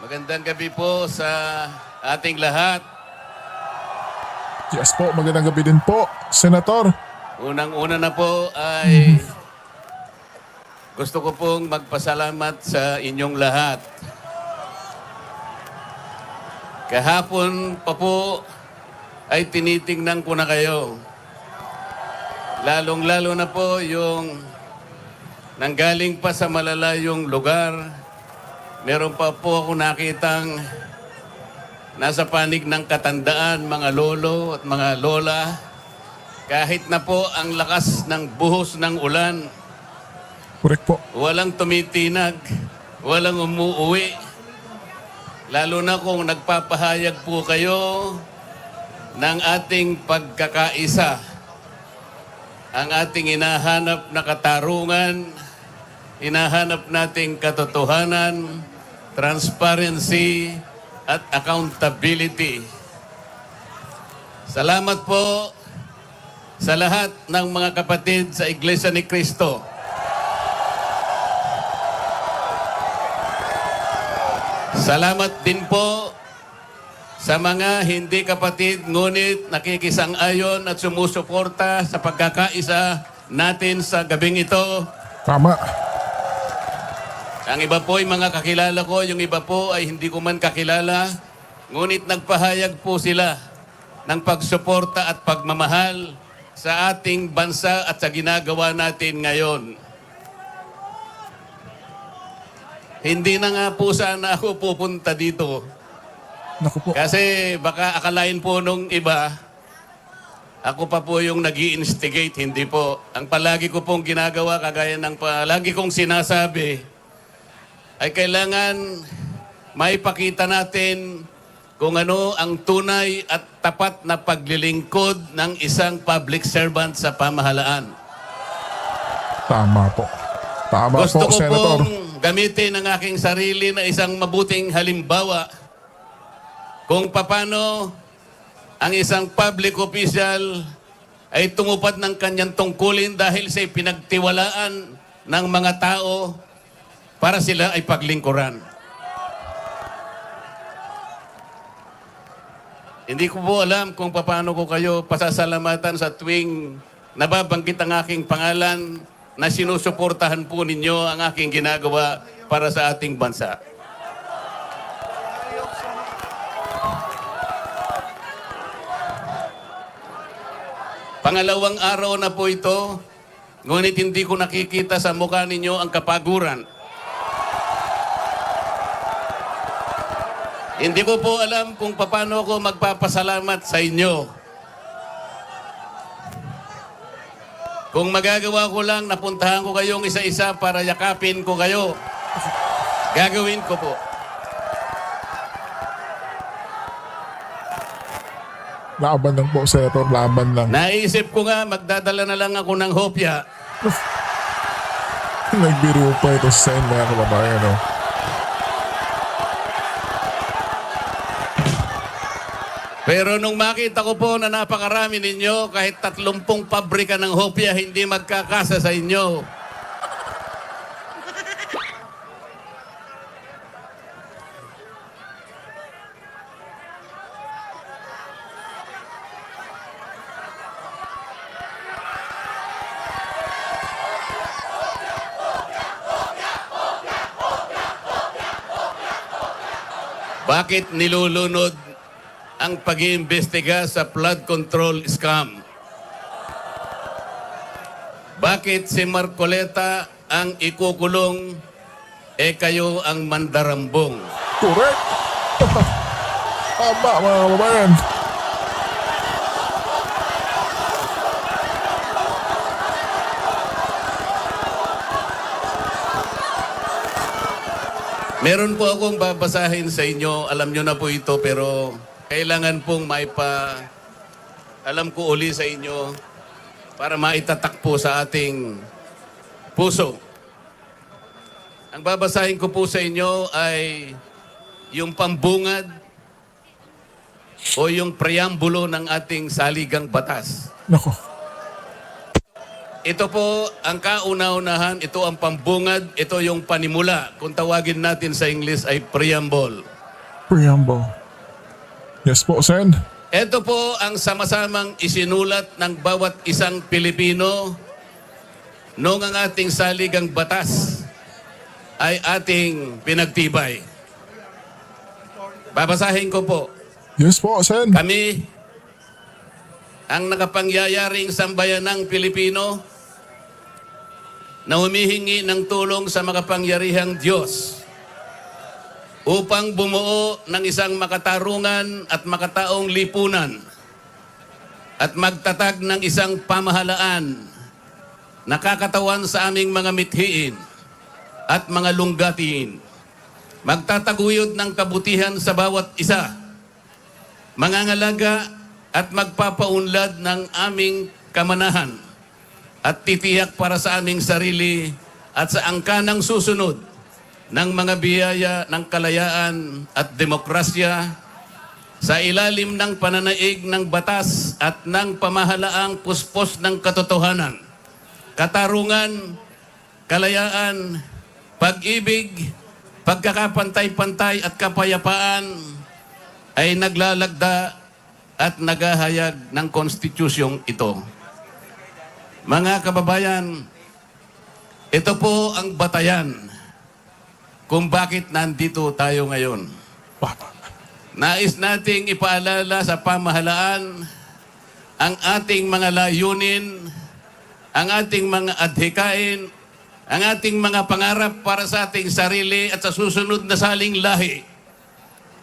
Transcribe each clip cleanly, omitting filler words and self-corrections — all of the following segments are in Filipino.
Magandang gabi po sa ating lahat. Yes po, magandang gabi din po, Senator. Unang-una na po ay gusto ko pong magpasalamat sa inyong lahat. Kahapon pa po ay tinitingnan ko na kayo. Lalong-lalo na po yung nanggaling pa sa malalayong lugar. Meron pa po ako nakitang nasa panig ng katandaan, mga lolo at mga lola. Kahit na po ang lakas ng buhos ng ulan, Correct po. walang tumitinag, walang umuuwi. Lalo na kung nagpapahayag po kayo ng ating pagkakaisa. Ang ating hinahanap na katarungan, hinahanap nating katotohanan, transparency, at accountability. Salamat po sa lahat ng mga kapatid sa Iglesia ni Cristo. Salamat din po sa mga hindi kapatid ngunit nakikisang-ayon at sumusuporta sa pagkakaisa natin sa gabing ito. Tama. Ang iba po ay mga kakilala ko, yung iba po ay hindi ko man kakilala, ngunit nagpahayag po sila ng pagsuporta at pagmamahal sa ating bansa at sa ginagawa natin ngayon. Hindi na nga po sana ako pupunta dito. Naku po. Kasi baka akalain po nung iba, ako pa po yung nag-i-instigate, hindi po. Ang palagi ko pong ginagawa, kagaya ng palagi kong sinasabi, ay kailangan maipakita natin kung ano ang tunay at tapat na paglilingkod ng isang public servant sa pamahalaan. Tama po. Tama Gusto po, ko Senator. pong gamitin ang aking sarili na isang mabuting halimbawa kung paano ang isang public official ay tumupad ng kanyang tungkulin dahil sa pinagtiwalaan ng mga tao para sila ay paglingkuran. Hindi ko po alam kung paano ko kayo pasasalamatan sa tuwing nababanggit ang aking pangalan na sinusuportahan po ninyo ang aking ginagawa para sa ating bansa. Pangalawang araw na po ito, ngunit hindi ko nakikita sa mukha ninyo ang kapaguran. Hindi ko po alam kung paano ako magpapasalamat sa inyo. Kung magagawa ko lang, napuntahan ko kayong isa-isa para yakapin ko kayo. Gagawin ko po. Laban lang po, Senator. Laban lang. Naisip ko nga, magdadala na lang ako ng hopya. Nagbiro pa ito sa inyo, mga kababayan. No? Pero nung makita ko po na napakarami ninyo, kahit 30 pabrika ng hopya, hindi magkakasa sa inyo. Bakit nilulunod ang pag-iimbestiga sa flood control scam? Bakit si Marcoleta ang ikukulong, kayo ang mandarambong? Correct. Tama, mga kababayan. Meron po akong babasahin sa inyo. Alam nyo na po ito, pero kailangan pong alam ko uli sa inyo para maitatak po sa ating puso. Ang babasahin ko po sa inyo ay yung pambungad o yung preambulo ng ating saligang batas. Nako. Ito po ang kauna-unahan, ito ang pambungad, ito yung panimula. Kung tawagin natin sa English ay preamble. Preamble. Yes po, Sen. Ito po ang sama-samang isinulat ng bawat isang Pilipino noong ang ating saligang batas ay ating pinagtibay. Babasahin ko po. Yes po, Sen. Kami, ang nakapangyayaring sambayanang Pilipino na humihingi ng tulong sa makapangyarihang Diyos upang bumuo ng isang makatarungan at makataong lipunan at magtatag ng isang pamahalaan na kakatawan sa aming mga mithiin at mga lunggatiin. Magtataguyod ng kabutihan sa bawat isa, mangangalaga at magpapaunlad ng aming kamanahan at titiyak para sa aming sarili at sa angkanang susunod ng mga biyaya ng kalayaan at demokrasya sa ilalim ng pananaig ng batas at ng pamahalaang puspos ng katotohanan, katarungan, kalayaan, pag-ibig, pagkakapantay-pantay at kapayapaan ay naglalagda at naghahayag ng konstitusyong ito. Mga kababayan, ito po ang batayan kung bakit nandito tayo ngayon. Papa. Nais nating ipaalala sa pamahalaan ang ating mga layunin, ang ating mga adhikain, ang ating mga pangarap para sa ating sarili at sa susunod na saling lahi,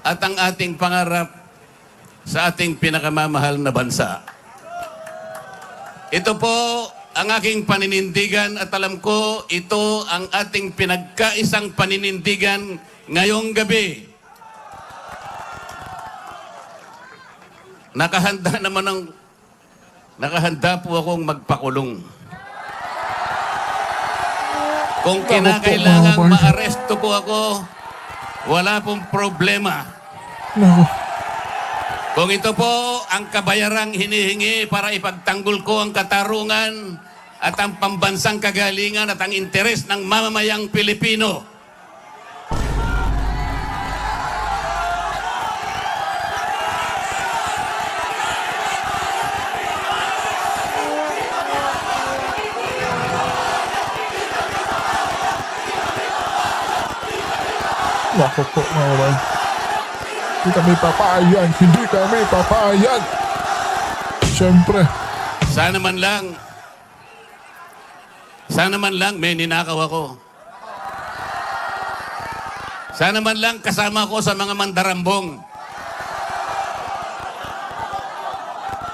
at ang ating pangarap sa ating pinakamamahal na bansa. Ito po ang aking paninindigan at alam ko ito ang ating pinagkaisang paninindigan ngayong gabi. Nakahanda po akong magpakulong. Kung kinakailangang maaresto po ako, wala pong problema. Naku. Kung ito po ang kabayarang hinihingi para ipagtanggol ko ang katarungan at ang pambansang kagalingan at ang interes ng mamamayang Pilipino. Naku po, mga kababayan. Hindi kami papayag. Hindi kami papayag. Siyempre. Sana man lang may ninakaw ako. Sana man lang kasama ko sa mga mandarambong.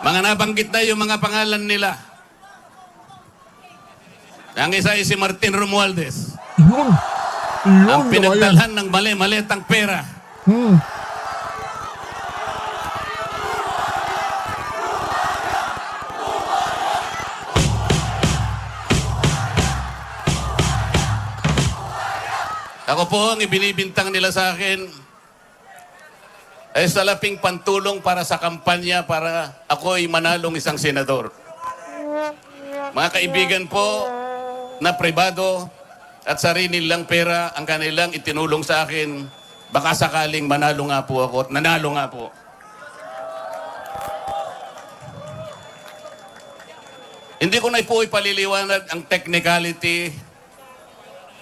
Mga nabanggit na yung mga pangalan nila. Ang isa ay si Martin Romualdez. Yun. Yun, Ang kababayan. pinagdalhan ng mali-malitang pera. Ako po ang ibinibintang nila sa akin ay salaping pantulong para sa kampanya para ako'y manalong isang senador. Mga kaibigan po na pribado at sarili nilang pera ang kanilang itinulong sa akin, baka sakaling manalo nga po ako at nanalo nga po. Hindi ko na po ipaliliwanag ang technicality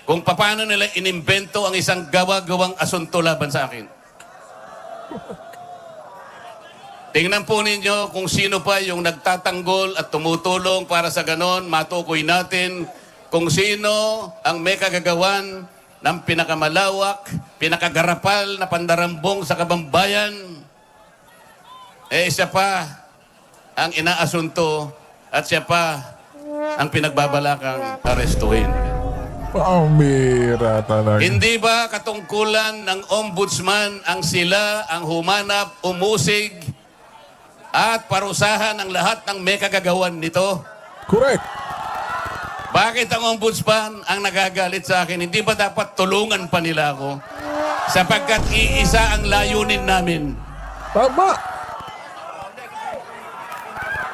kung paano nila inimbento ang isang gawa-gawang asunto laban sa akin. Tingnan po ninyo kung sino pa yung nagtatanggol at tumutulong para sa ganon, matukoy natin kung sino ang may kagagawan ng pinakamalawak, pinakagarapal na pandarambong sa kabambayan. Siya pa ang inaasunto at siya pa ang pinagbabalakang arestuhin. Pamira talaga. Hindi ba katungkulan ng ombudsman ang sila ang humanap, umusig at parusahan ang lahat ng may kagagawan nito? Correct. Bakit ang ombudsman ang nagagalit sa akin? Hindi ba dapat tulungan pa nila ako? Sapagkat iisa ang layunin namin. Tama.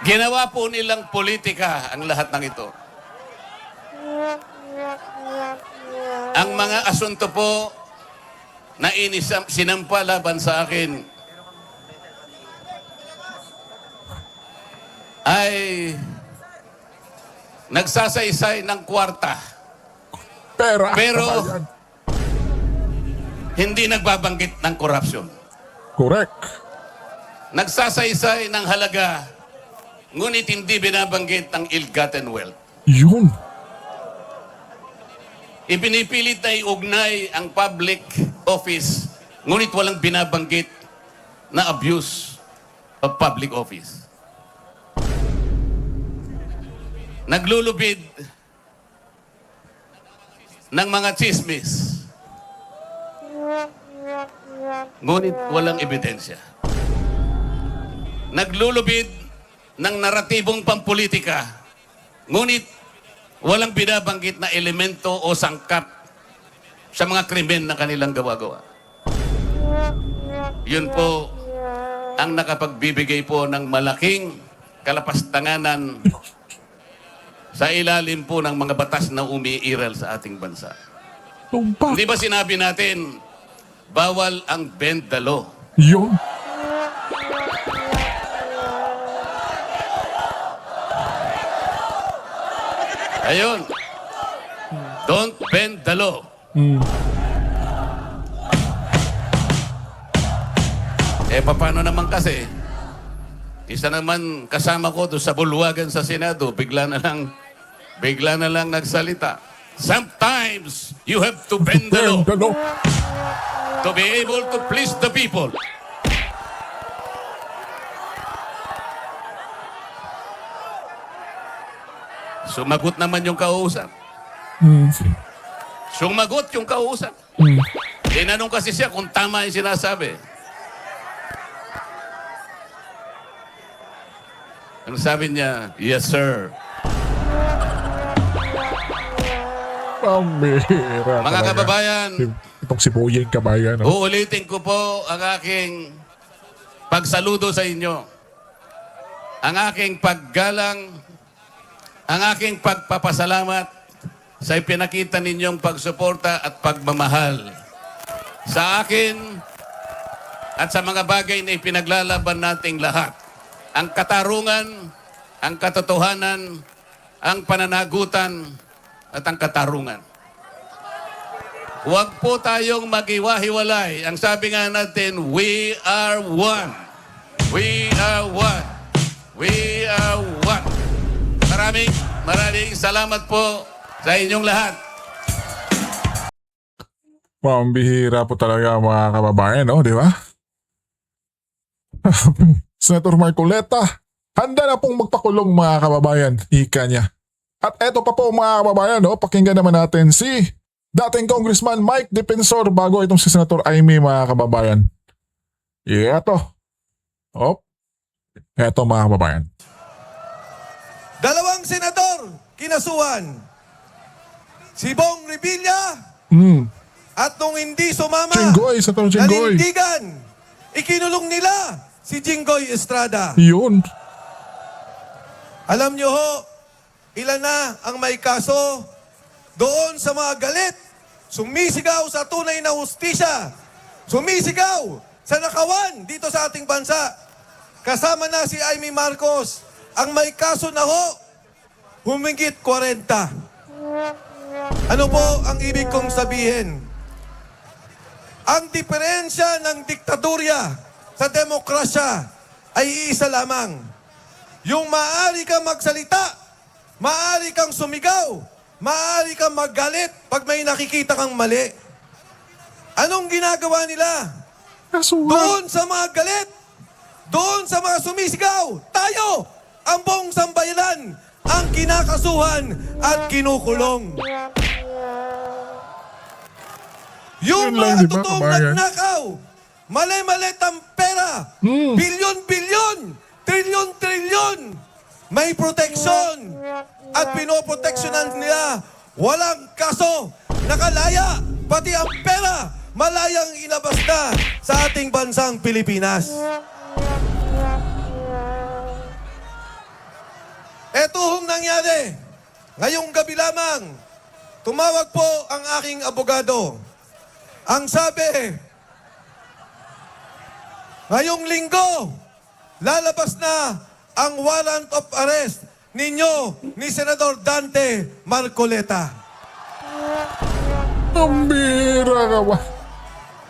Ginawa po nilang politika ang lahat ng ito. Ang mga asunto po na sinampa laban sa akin ay nagsasaysay ng kwarta. Pera. Pero kabayan. hindi nagbabanggit ng korupsyon. Correct. Nagsasaysay ng halaga, ngunit hindi binabanggit ang ill-gotten wealth. Yun. Ipinipilit na iugnay ang public office, ngunit walang binabanggit na abuse of public office. Naglulubid ng mga chismis, ngunit walang ebidensya. Naglulubid ng naratibong pampolitika, ngunit walang binabanggit na elemento o sangkap sa mga krimen na kanilang gawa-gawa. Yun po ang nakapagbibigay po ng malaking kalapastanganan sa ilalim po ng mga batas na umiiral sa ating bansa. Tumpak. Hindi ba sinabi natin, bawal ang bend the law? Yun. Ayun. Don't bend the law. Paano naman kasi? Isa naman kasama ko doon sa bulwagan sa Senado, bigla na lang nagsalita. Sometimes you have to bend the law Bend the law. to be able to please the people. Sumagot naman yung kausap. Sumagot yung kausap. Tinanong kasi siya kung tama yung sinasabi. Ang sabi niya, yes sir. Pambira. Mga kababayan, Itong si Boyeng kabayan. No? uulitin ko po ang aking pagsaludo sa inyo. Ang aking paggalang, ang aking pagpapasalamat sa ipinakita ninyong pagsuporta at pagmamahal sa akin at sa mga bagay na ipinaglalaban nating lahat. Ang katarungan, ang katotohanan, ang pananagutan, at ang katarungan. Huwag po tayong mag-iwahiwalay. Ang sabi nga natin, we are one. We are one. We are one. Maraming salamat po sa inyong lahat. Pambihira po talaga mga kababayan, no? Di ba? Senator Marcoleta, handa na pong magpakulong mga kababayan, ika niya. At eto pa po mga kababayan, no? Pakinggan naman natin si dating Congressman Mike Defensor bago itong si Senator Amy mga kababayan. Eto. Eto mga kababayan. Dalawang senador kinasuhan. Si Bong Revilla at nung hindi sumama, Jinggoy, Senator Jinggoy. nanindigan. Ikinulong nila si Jinggoy Estrada. Yun. Alam nyo ho, ilan na ang may kaso doon sa mga galit, sumisigaw sa tunay na hustisya, sumisigaw sa nakawan dito sa ating bansa. Kasama na si Amy Marcos, ang may kaso na ho, humigit 40. Ano po ang ibig kong sabihin? Ang diferensya ng diktadurya sa demokrasya ay iisa lamang. Yung maaari kang magsalita, maaari kang sumigaw, maaari kang maggalit pag may nakikita kang mali. Anong ginagawa nila? Kasuhan. Doon sa mga galit, doon sa mga sumisigaw, tayo, ang buong sambayanan, ang kinakasuhan at kinukulong. Yung Yun lang, mga di ba, totoong kabayan? nagnakaw, mali-mali ang pera, bilyon-bilyon, trilyon-trilyon, may proteksyon at pinoproteksyonan nila, walang kaso, nakalaya, pati ang pera, malayang inabas na sa ating bansang Pilipinas. Eto hong nangyari. Ngayong gabi lamang, tumawag po ang aking abogado. Ang sabi, ngayong linggo, lalabas na ang warrant of arrest ninyo ni Senador Dante Marcoleta. Ang bira ka ba?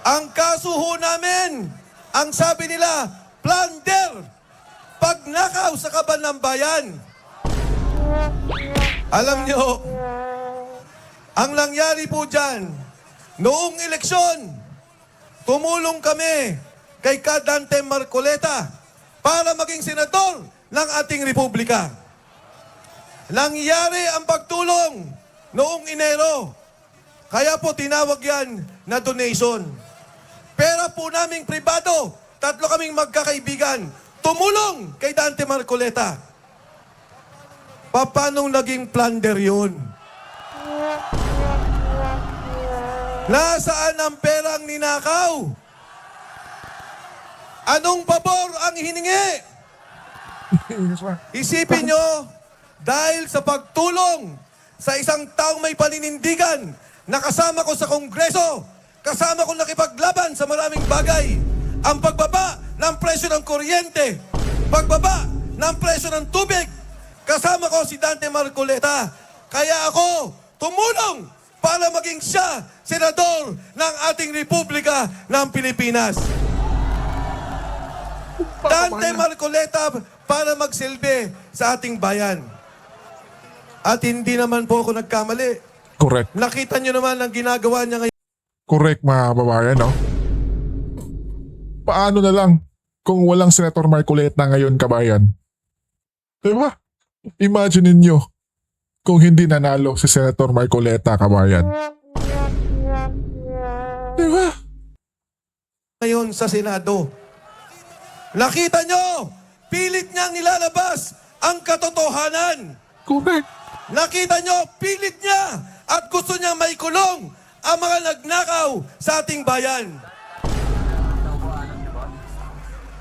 Ang kaso ho namin, ang sabi nila, plunder, pagnakaw sa kaban ng bayan. Alam nyo, ang nangyari po dyan, noong eleksyon, tumulong kami kay Dante Marcoleta para maging senador ng ating republika. Nangyari ang pagtulong noong Enero. Kaya po tinawag yan na donation. Pera po naming pribado, 3 kaming magkakaibigan, tumulong kay Dante Marcoleta. Paano naging plunder yun? Nasaan ang perang ninakaw? Anong pabor ang hiningi? Isipin nyo, dahil sa pagtulong sa isang taong may paninindigan, nakasama ko sa Kongreso, kasama ko nakipaglaban sa maraming bagay, ang pagbaba ng presyo ng kuryente, pagbaba ng presyo ng tubig, kasama ko si Dante Marcoleta. Kaya ako tumulong para maging siya senador ng ating Republika ng Pilipinas. Dante Marcoleta para magsilbi sa ating bayan. At hindi naman po ako nagkamali. Correct. Nakita nyo naman ang ginagawa niya ngayon. Correct mga kababayan, no? Paano na lang kung walang Senator Marcoleta ngayon, kabayan? Diba? Imagine ninyo kung hindi nanalo si Senator Marcoleta, kabayan. Diba? Ngayon sa Senado. Nakita nyo, pilit niyang nilalabas ang katotohanan. Correct. Nakita nyo, pilit niya at gusto niya maikulong ang mga nagnakaw sa ating bayan.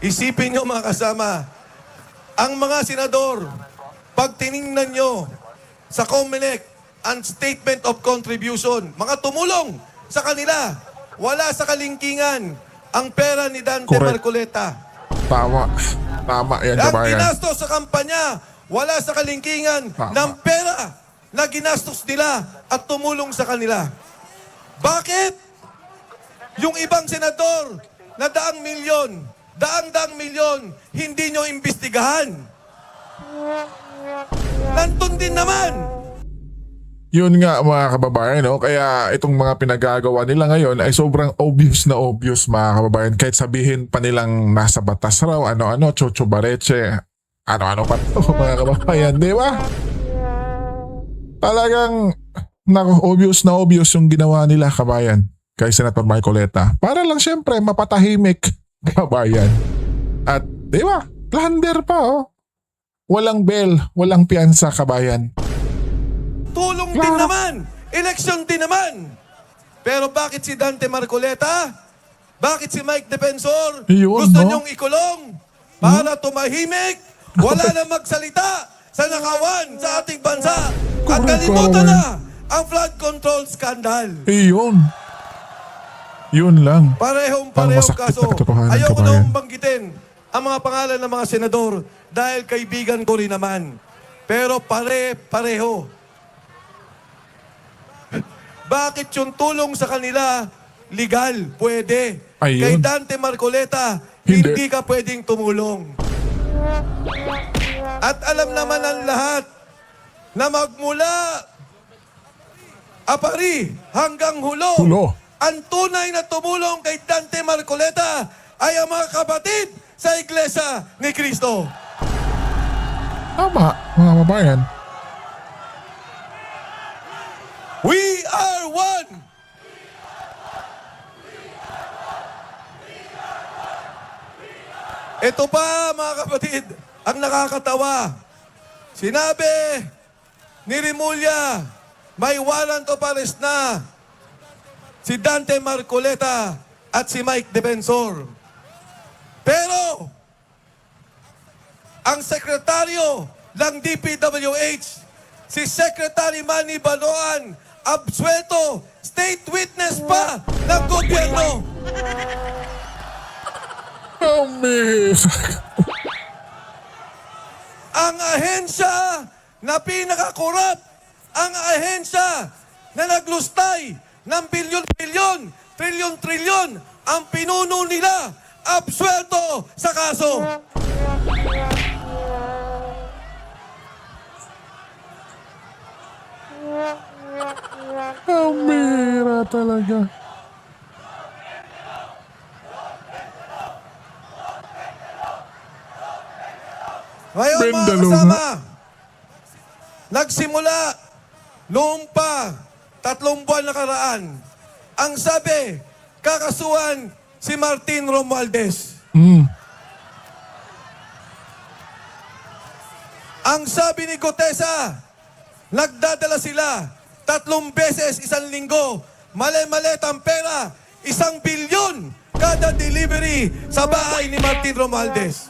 Isipin nyo mga kasama, ang mga senador, pag tiningnan nyo sa COMELEC ang statement of contribution, mga tumulong sa kanila, wala sa kalingkingan ang pera ni Dante Correct. Marcoleta. Tama. Tama yan, Ang kabayan. ginastos sa kampanya, wala sa kalingkingan Tama. ng pera na ginastos nila at tumulong sa kanila. Bakit? Yung ibang senador na daang milyon, hindi nyo imbestigahan. Nandun din naman. Yun nga mga kababayan, no? Kaya itong mga pinagagawa nila ngayon ay sobrang obvious na obvious mga kababayan. Kahit sabihin pa nilang nasa batas raw, ano-ano, Chocho Bareche, ano-ano pa to mga kababayan, di ba? Talagang obvious na obvious yung ginawa nila, kabayan, kay Senator Marcoleta. Para lang syempre mapatahimik, kabayan. At di ba, plunder pa oh. Walang bail, walang piyansa, kabayan. Tulong din naman. Eleksyon din naman. Pero bakit si Dante Marcoleta? Bakit si Mike Defensor? Yun, Gusto no? nyong ikulong para tumahimik, wala na magsalita sa nakawan sa ating bansa. At Correct, kalimutan kawawa. na ang flood control scandal. Yun. Yun lang. Parehong masakit kaso. na katotohanan, Ayoko kabayan. nang banggitin ang mga pangalan ng mga senador dahil kaibigan ko rin naman. Pero pareho. Bakit yung tulong sa kanila legal? Pwede. Ayun. Kay Dante Marcoleta, Hindi. hindi ka pwedeng tumulong. At alam naman ang lahat na magmula Apari hanggang Hulo. Ang tunay na tumulong kay Dante Marcoleta ay ang mga kapatid sa Iglesia ni Cristo. Tama, mga kababayan. We are one! Ito pa, mga kapatid, ang nakakatawa. Sinabi ni Rimulya, may warrant of arrest na si Dante Marcoleta at si Mike Defensor. Pero, ang sekretaryo ng DPWH, si Secretary Manny Banoan, absuelto, state witness pa ng gobyerno. Pambihira. Ang ahensya na pinakakorap, ang ahensya na naglustay ng bilyon-bilyon, trilyon-trilyon, ang pinuno nila, absuelto sa kaso. Pambihira talaga. Ngayon mga Bendalo kasama, nagsimula noong pa 3 buwan nakaraan. Ang sabi, kakasuhan si Martin Romualdez. Ang sabi ni Gutesa, nagdadala sila 3 beses 1 linggo. Mali-malit ang pera, 1 bilyon kada delivery sa bahay ni Martin Romualdez.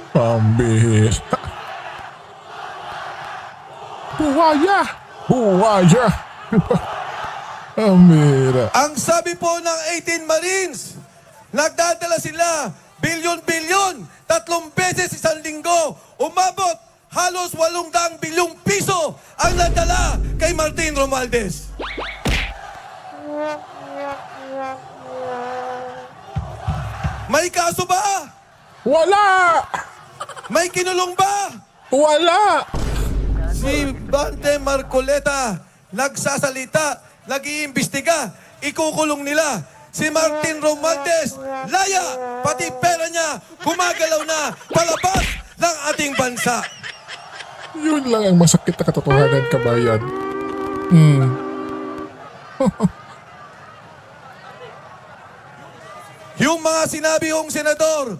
Pambihira. Buhaya! Buhaya! Pambihira. Ang sabi po ng 18 Marines, nagdadala sila bilyon-bilyon, 3 beses 1 linggo, umabot halos 800 bilyong piso ang nadala kay Martin Romualdez. May kaso ba? Wala! May kinulong ba? Wala! Si Dante Marcoleta nagsasalita, nag-iimbestiga, ikukulong nila. Si Martin Romualdez, laya, pati pera niya, gumagalaw na palabas ng ating bansa. Yun lang ang masakit na katotohanan, kabayan. Yung mga sinabi kong senador,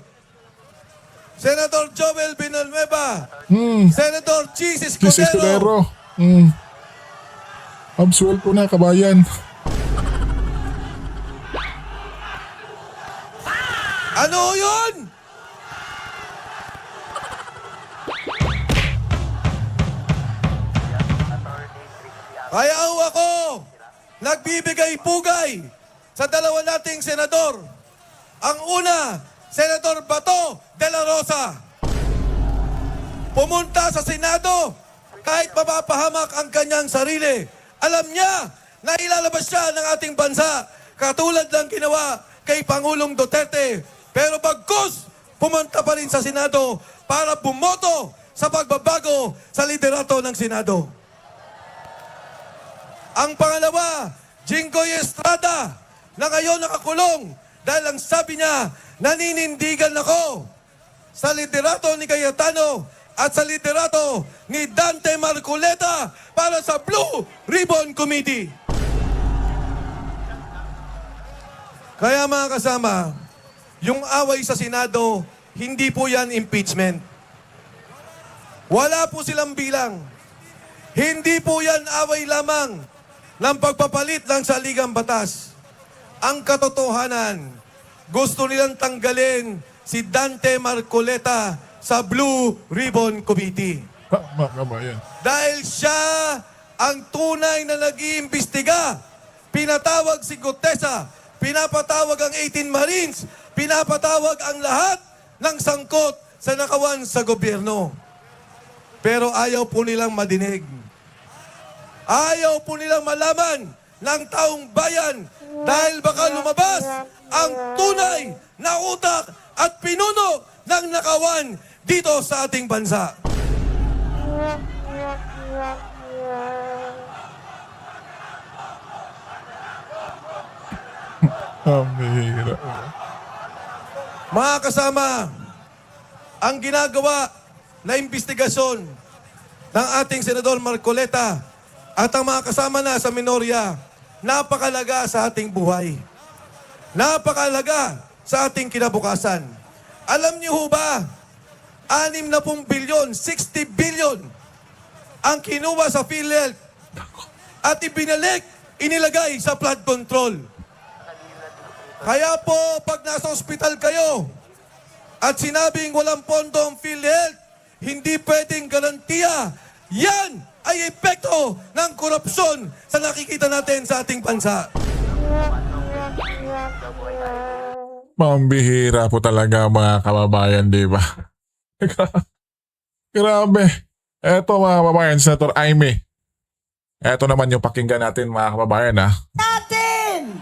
Senator Joel Villanueva, Senator Chis Chis Escudero, Escudero. Absuelto na, kabayan. ano yun? Kaya ako, nagbibigay pugay sa 2 nating senador. Ang una, Senator Bato de la Rosa. Pumunta sa Senado kahit mapapahamak ang kanyang sarili. Alam niya na ilalabas siya ng ating bansa katulad ng ginawa kay Pangulong Duterte. Pero bagkus, pumunta pa rin sa Senado para bumoto sa pagbabago sa liderato ng Senado. Ang pangalawa, Jinggoy Estrada, na ngayon nakakulong dahil ang sabi niya, naninindigan ako sa liderato ni Cayetano at sa liderato ni Dante Marcoleta para sa Blue Ribbon Committee. Kaya mga kasama, yung away sa Senado, hindi po yan impeachment. Wala po silang bilang. Hindi po yan away lamang ng pagpapalit ng saligang batas. Ang katotohanan, gusto nilang tanggalin si Dante Marcoleta sa Blue Ribbon Committee. Tama, kabayan. Dahil siya ang tunay na nag-iimbestiga. Pinatawag si Gutesa, pinapatawag ang 18 Marines, pinapatawag ang lahat ng sangkot sa nakawan sa gobyerno. Pero ayaw po nilang madinig. Ayaw po nilang malaman ng taong bayan dahil baka lumabas ang tunay na utak at pinuno ng nakawan dito sa ating bansa. Pambihira. Mga kasama, ang ginagawa na investigasyon ng ating Senador Marcoleta at ang mga kasama na sa minorya, napakalaga sa ating buhay. Napakalaga sa ating kinabukasan. Alam niyo ho ba, 60 bilyon, 60 billion ang kinuha sa PhilHealth at ibinalik, inilagay sa flood control. Kaya po, pag nasa ospital kayo, at sinabing walang pondo ang PhilHealth, hindi pwedeng garantiya. Yan ay epekto ng korupsyon sa nakikita natin sa ating bansa. Pambihira po talaga mga kababayan, di ba? Grabe. Eto mga kababayan, Senator Amy. Eto naman yung pakinggan natin mga kababayan ha. Natin!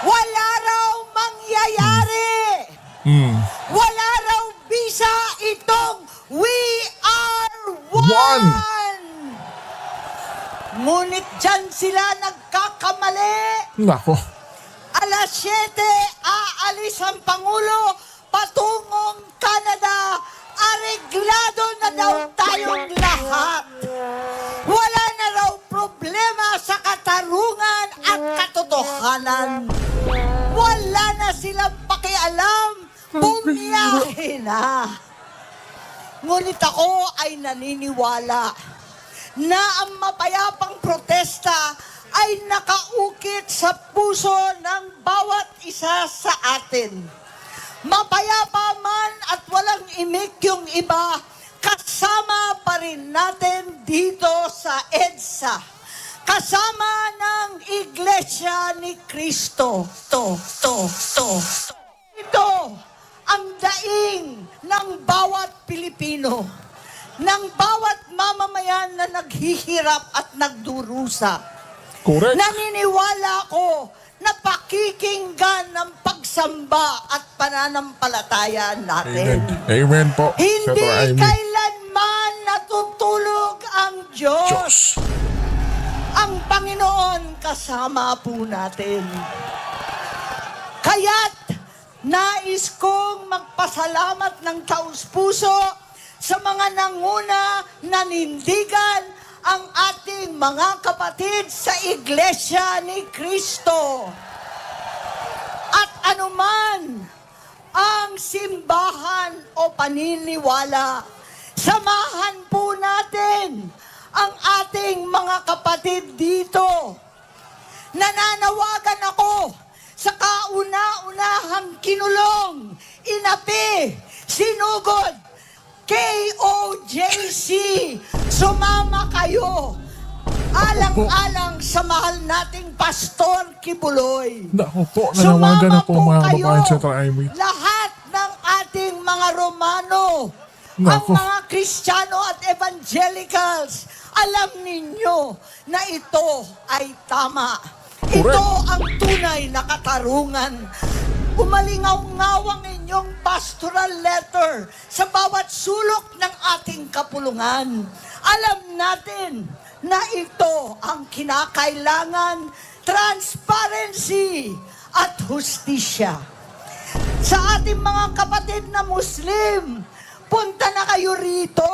Wala raw mangyayari! Wala raw bisa itong We Are One! Ngunit dyan sila nagkakamali. Nako. Alas 7, aalis ang Pangulo patungong Canada. Areglado na daw tayong lahat. Wala na raw problema sa katarungan at katotohanan. Wala na silang pakialam. Bumiyahe na. Ngunit ako ay naniniwala na ang mapayapang protesta ay nakaukit sa puso ng bawat isa sa atin. Mapayapa man at walang imik yung iba, kasama pa rin natin dito sa EDSA. Kasama ng Iglesia ni Cristo. Ito ang daing ng bawat Pilipino, ng bawat mamamayan na naghihirap at nagdurusa. Correct. Naniniwala ko na pakikinggan ng pagsamba at pananampalataya natin. Amen po, Hindi Senator Amy. kailanman natutulog ang Diyos. Diyos. Ang Panginoon kasama po natin. Kaya't nais kong magpasalamat ng taus-puso sa mga nanguna nanindigan ang ating mga kapatid sa Iglesia ni Cristo. At anuman ang simbahan o paniniwala, samahan po natin ang ating mga kapatid dito. Nananawagan ako sa kauna-unahang kinulong, inapi, sinugod, KOJC, sumama kayo. Alang-alang sa mahal nating Pastor Kibuloy. Nako po, nanawagan na po mga kayo, kababayan, Senator Amy. lahat ng ating mga Romano, Nako. ang mga Kristiyano at Evangelicals, alam ninyo na ito ay tama. Correct. Ito ang tunay na katarungan. Umalingaw-ngawang inyong pastoral letter sa bawat sulok ng ating kapulungan. Alam natin na ito ang kinakailangan, transparency at hustisya. Sa ating mga kapatid na Muslim, punta na kayo rito.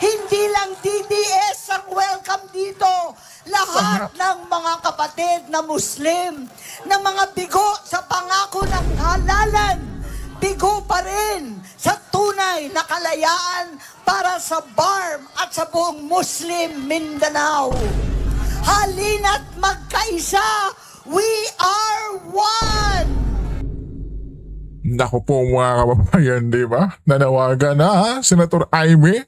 Hindi lang DDS ang welcome dito. Lahat ng mga kapatid na Muslim, na mga bigo sa pangako ng halalan, bigo pa rin sa tunay na kalayaan para sa BARM at sa buong Muslim Mindanao. Halina't magkaisa, we are one! Nako po mga kababayan, di ba? Nanawagan na ha, Senator Amy.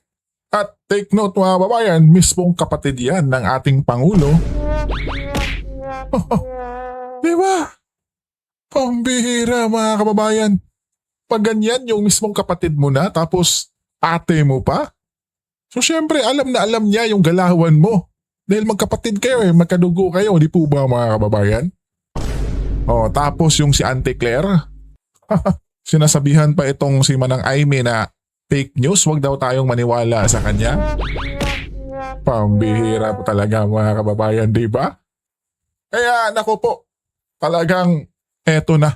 At take note mga kababayan, mismong kapatid yan ng ating Pangulo. Di ba? Pambihira mga kababayan. Pag ganyan yung mismong kapatid mo na, tapos ate mo pa. So syempre alam na alam niya yung galawan mo. Dahil magkapatid kayo magkadugo kayo, di po ba mga kababayan? Oh, tapos yung si Auntie Claire, sinasabihan pa itong si Manang Amy na fake news, wag daw tayong maniwala sa kanya. Pambihira po talaga mga kababayan, di ba? Kaya nako po, talagang eto na.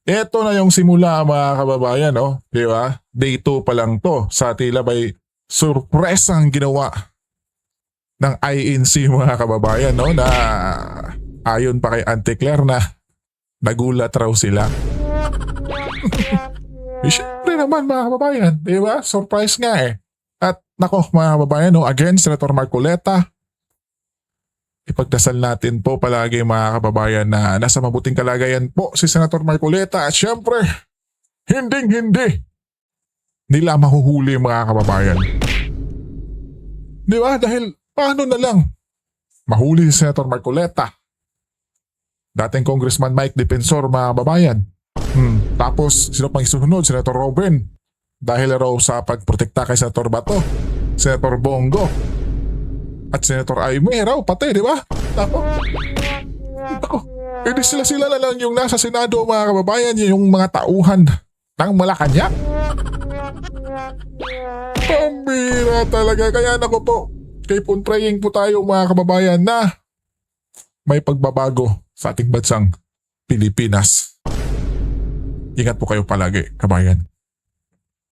Eto na yung simula mga kababayan, oh, di ba? Day 2 pa lang to sa tila ba'y surpresang ginawa ng INC mga kababayan, no? Na ayon pa kay Auntie Claire na nagulat raw sila. Siyempre naman mga kababayan, di ba? Surprise nga eh. At nako mga kababayan, no? Again, Senator Marcoleta, ipagdasal natin po palagi mga kababayan na nasa mabuting kalagayan po si Senator Marcoleta. At syempre, Hinding-hindi nila mahuhuli mga kababayan. Di ba? Dahil paano na lang mahuli si Senator Marcoleta, dating Congressman Mike Defensor mga kababayan. Tapos sino pang isunod? Senator Robin. Dahil raw sa pagprotekta kay Senator Bato, Senator Bongo, at Senator Aimee raw pati, di ba? Hindi sila na lang yung nasa Senado mga kababayan, yung mga tauhan ng Malacanang. Pambira talaga. Kaya nako po, keep on praying po tayo mga kababayan na may pagbabago sa ating bansang Pilipinas. Ingat po kayo palagi, kabayan.